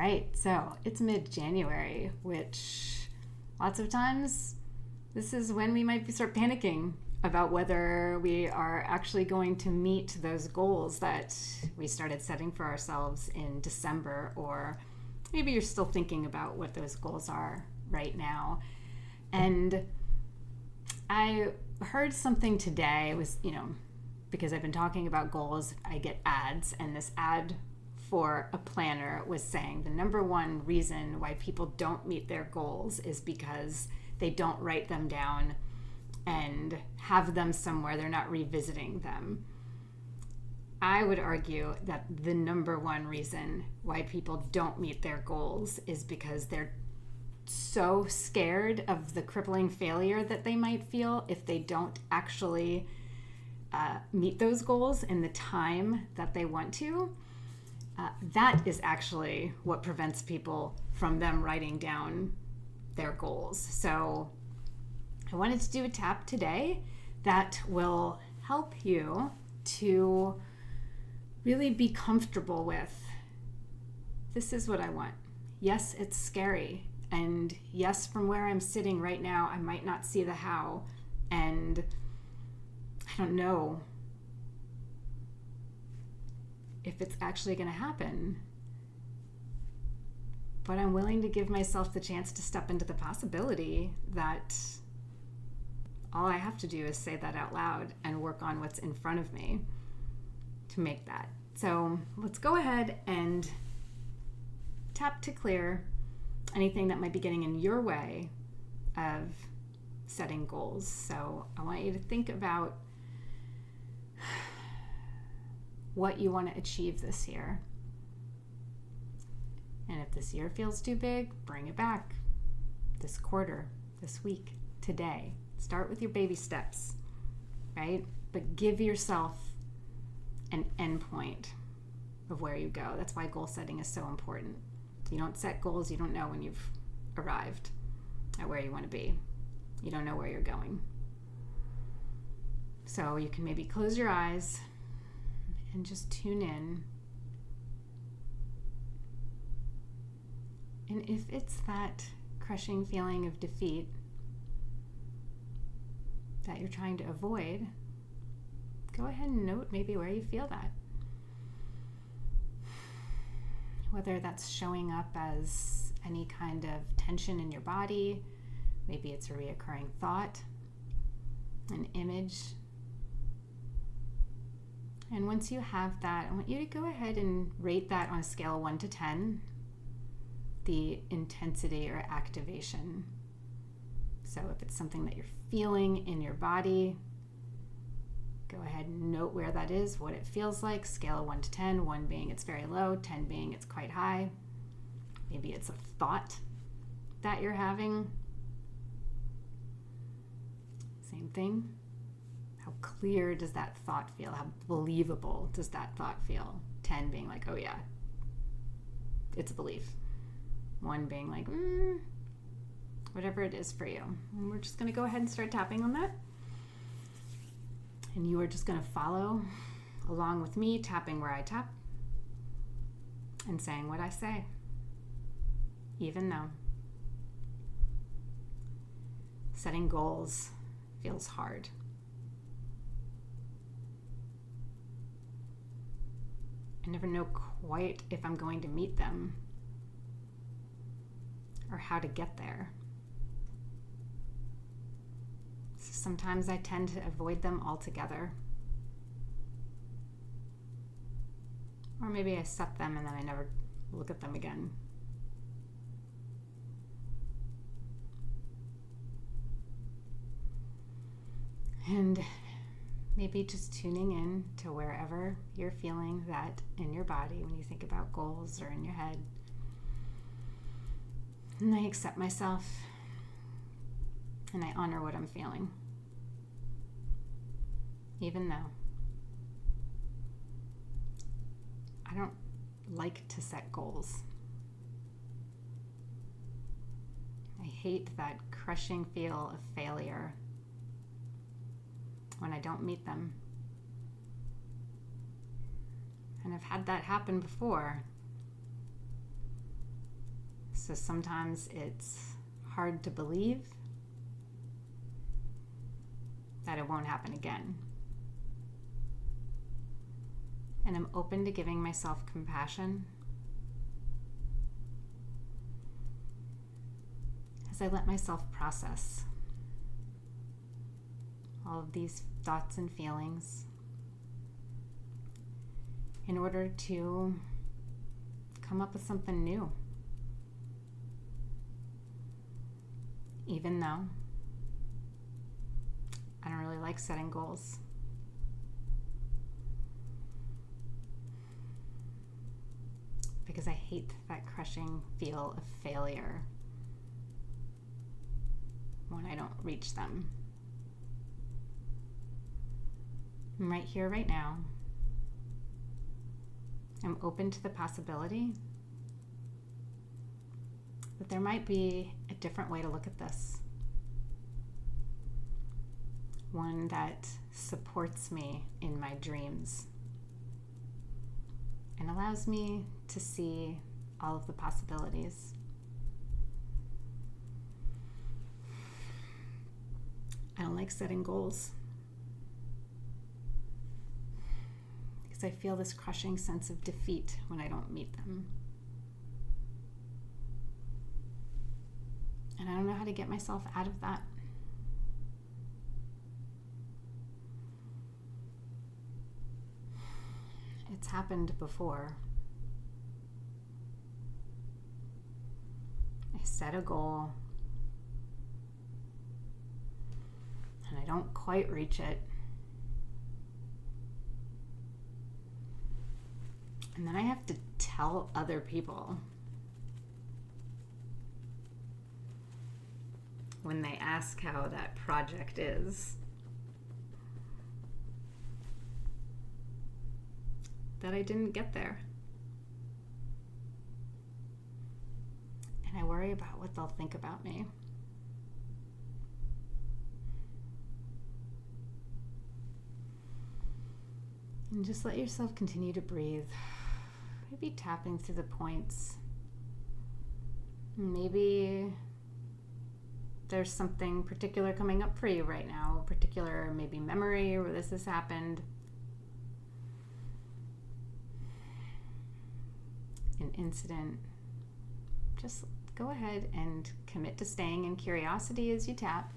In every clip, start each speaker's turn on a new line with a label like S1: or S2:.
S1: right, so it's mid-January, which lots of times this is when we might start panicking about whether we are actually going to meet those goals that we started setting for ourselves in December, or maybe you're still thinking about what those goals are right now. And I heard something today. It was, because I've been talking about goals, I get ads, and this ad for a planner was saying the number one reason why people don't meet their goals is because they don't write them down and have them somewhere. They're not revisiting them. I would argue that the number one reason why people don't meet their goals is because they're so scared of the crippling failure that they might feel if they don't actually meet those goals in the time that they want to. That is actually what prevents people from them writing down their goals. So I wanted to do a tap today that will help you to really be comfortable with, this is what I want. Yes, it's scary. And yes, from where I'm sitting right now, I might not see the how. And I don't know if it's actually going to happen. But I'm willing to give myself the chance to step into the possibility that all I have to do is say that out loud and work on what's in front of me to make that. So let's go ahead and tap to clear anything that might be getting in your way of setting goals. So I want you to think about what you want to achieve this year. And if this year feels too big, bring it back. This quarter, this week, today. Start with your baby steps, right? But give yourself an endpoint of where you go. That's why goal setting is so important. You don't set goals, you don't know when you've arrived at where you want to be. You don't know where you're going. So you can maybe close your eyes and just tune in. And if it's that crushing feeling of defeat that you're trying to avoid, go ahead and note maybe where you feel that. Whether that's showing up as any kind of tension in your body, maybe it's a reoccurring thought, an image. And once you have that, I want you to go ahead and rate that on a scale of 1 to 10, the intensity or activation. So if it's something that you're feeling in your body, go ahead and note where that is, what it feels like, scale of 1 to 10, 1 being it's very low, 10 being it's quite high. Maybe it's a thought that you're having. Same thing. How clear does that thought feel? How believable does that thought feel? 10 being like, oh yeah, it's a belief. 1 being like, whatever it is for you. And we're just going to go ahead and start tapping on that. And you are just going to follow along with me, tapping where I tap and saying what I say, even though setting goals feels hard. I never know quite if I'm going to meet them or how to get there. So sometimes I tend to avoid them altogether. Or maybe I set them and then I never look at them again. And maybe just tuning in to wherever you're feeling that in your body when you think about goals or in your head. And I accept myself and I honor what I'm feeling, even though I don't like to set goals. I hate that crushing feel of failure when I don't meet them. And I've had that happen before. So sometimes it's hard to believe that it won't happen again. And I'm open to giving myself compassion as I let myself process all of these thoughts and feelings in order to come up with something new. Even though I don't really like setting goals. Because I hate that crushing feel of failure when I don't reach them. I'm right here, right now. I'm open to the possibility that there might be a different way to look at this. One that supports me in my dreams and allows me to see all of the possibilities. I don't like setting goals because I feel this crushing sense of defeat when I don't meet them. And I don't know how to get myself out of that. It's happened before. I set a goal and I don't quite reach it. And then I have to tell other people when they ask how that project is that I didn't get there. And I worry about what they'll think about me. And just let yourself continue to breathe. Maybe tapping through the points. Maybe there's something particular coming up for you right now, a particular maybe memory where this has happened. An incident. Just go ahead and commit to staying in curiosity as you tap.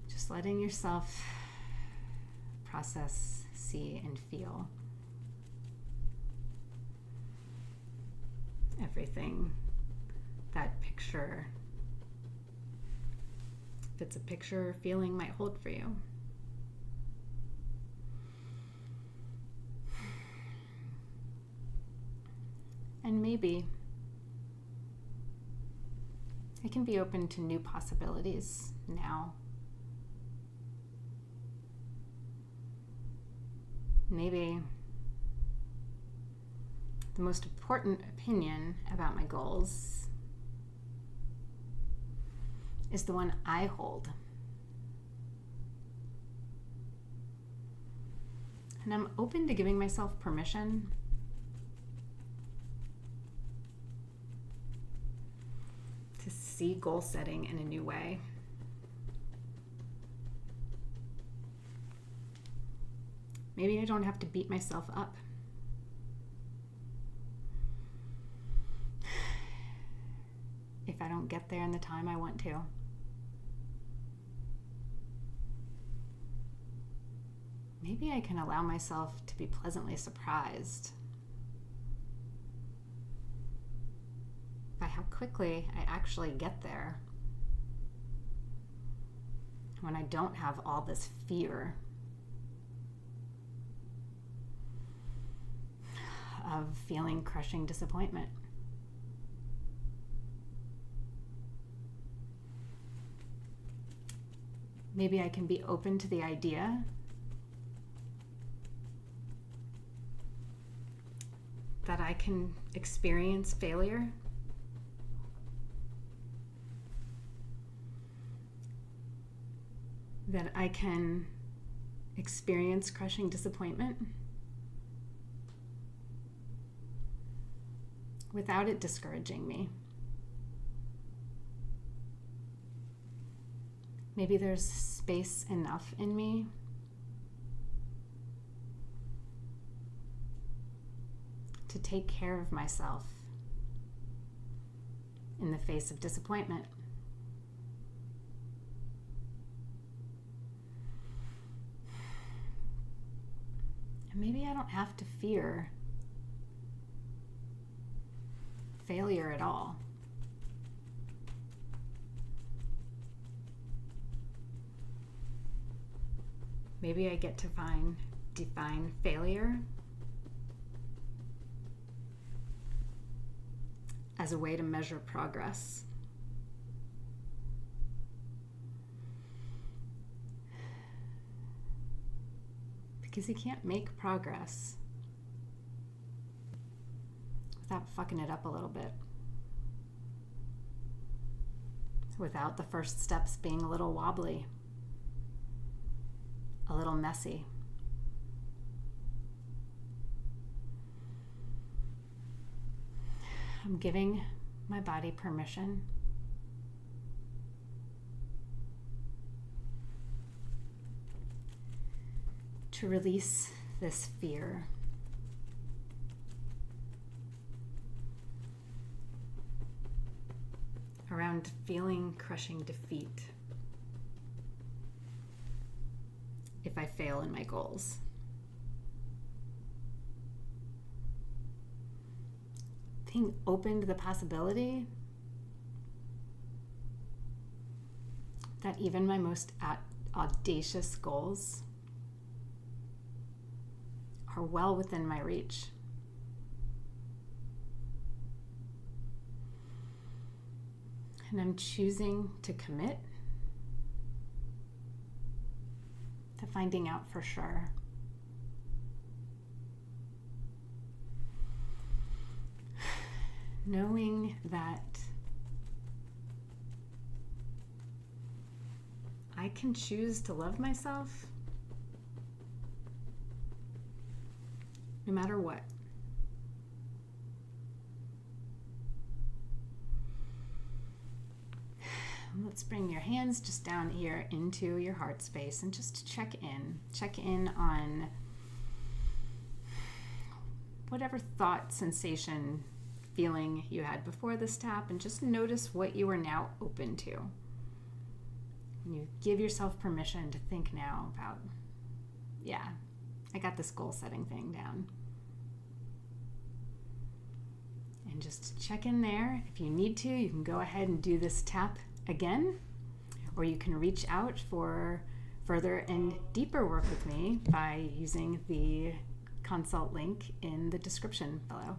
S1: Just letting yourself process, see, and feel everything that picture, if it's a picture or feeling, might hold for you. And maybe I can be open to new possibilities now. Maybe the most important opinion about my goals is the one I hold. And I'm open to giving myself permission to see goal setting in a new way. Maybe I don't have to beat myself up. If I don't get there in the time I want to. Maybe I can allow myself to be pleasantly surprised by how quickly I actually get there when I don't have all this fear of feeling crushing disappointment. Maybe I can be open to the idea that I can experience failure, that I can experience crushing disappointment without it discouraging me. Maybe there's space enough in me to take care of myself in the face of disappointment. And maybe I don't have to fear failure at all. Maybe I get to define failure as a way to measure progress. Because you can't make progress without fucking it up a little bit. Without the first steps being a little wobbly, a little messy. I'm giving my body permission to release this fear. Around feeling crushing defeat if I fail in my goals. Being open to the possibility that even my most audacious goals are well within my reach. And I'm choosing to commit to finding out for sure. Knowing that I can choose to love myself no matter what. Let's bring your hands just down here into your heart space and just check in. Check in on whatever thought, sensation, feeling you had before this tap, and just notice what you are now open to. And you give yourself permission to think now about, yeah, I got this goal setting thing down. And just check in there. If you need to, you can go ahead and do this tap again, or you can reach out for further and deeper work with me by using the consult link in the description below.